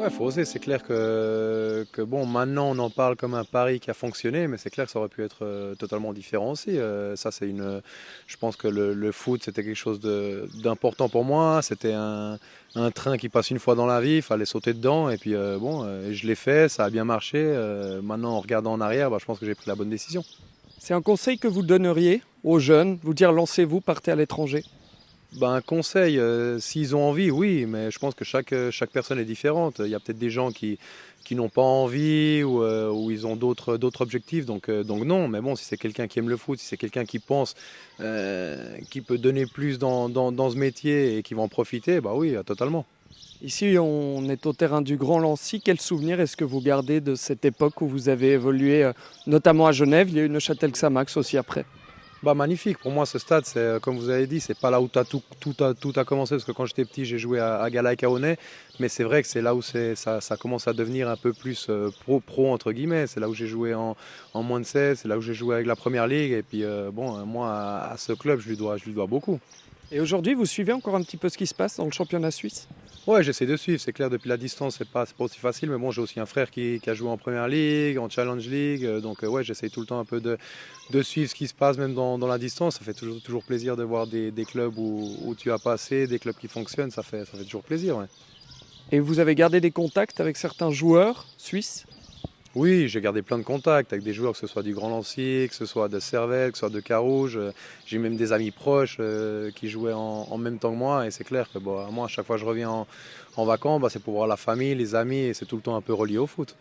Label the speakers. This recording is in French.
Speaker 1: Ouais, faut oser. C'est clair que bon, maintenant on en parle comme un pari qui a fonctionné, mais c'est clair que ça aurait pu être totalement différent aussi. Ça, je pense que le foot, c'était quelque chose d'important pour moi. C'était un train qui passe une fois dans la vie, il fallait sauter dedans. Et puis je l'ai fait, ça a bien marché. Maintenant, en regardant en arrière, bah, je pense que j'ai pris la bonne décision.
Speaker 2: C'est un conseil que vous donneriez aux jeunes, vous dire lancez-vous, partez à l'étranger?
Speaker 1: Ben, un conseil, s'ils ont envie, oui, mais je pense que chaque personne est différente. Il y a peut-être des gens qui n'ont pas envie ou ils ont d'autres objectifs, donc non. Mais bon, si c'est quelqu'un qui aime le foot, si c'est quelqu'un qui pense qui peut donner plus dans ce métier et qui va en profiter, bah oui, totalement.
Speaker 2: Ici, on est au terrain du Grand Lancy. Quel souvenir est-ce que vous gardez de cette époque où vous avez évolué, notamment à Genève? Il y a eu Neuchâtel-Xamax aussi après.
Speaker 1: Bah magnifique, pour moi ce stade, c'est comme vous avez dit, c'est pas là où tout a commencé, parce que quand j'étais petit j'ai joué à Gala et mais c'est vrai que c'est là où ça commence à devenir un peu plus pro entre guillemets, c'est là où j'ai joué en moins de 16, c'est là où j'ai joué avec la première ligue, et puis moi à ce club je lui dois beaucoup.
Speaker 2: Et aujourd'hui, vous suivez encore un petit peu ce qui se passe dans le championnat suisse?
Speaker 1: Ouais, j'essaie de suivre, c'est clair, depuis la distance c'est pas aussi facile, mais bon, j'ai aussi un frère qui a joué en première ligue, en Challenge League, ouais, j'essaie tout le temps un peu de suivre ce qui se passe même dans la distance. Ça fait toujours plaisir de voir des clubs où tu as passé, des clubs qui fonctionnent, ça fait toujours plaisir, ouais.
Speaker 2: Et vous avez gardé des contacts avec certains joueurs suisses?
Speaker 1: Oui, j'ai gardé plein de contacts avec des joueurs, que ce soit du Grand Lancy, que ce soit de Servette, que ce soit de Carouge. J'ai même des amis proches qui jouaient en même temps que moi. Et c'est clair que bon, moi, à chaque fois que je reviens en vacances, bah, c'est pour voir la famille, les amis, et c'est tout le temps un peu relié au foot.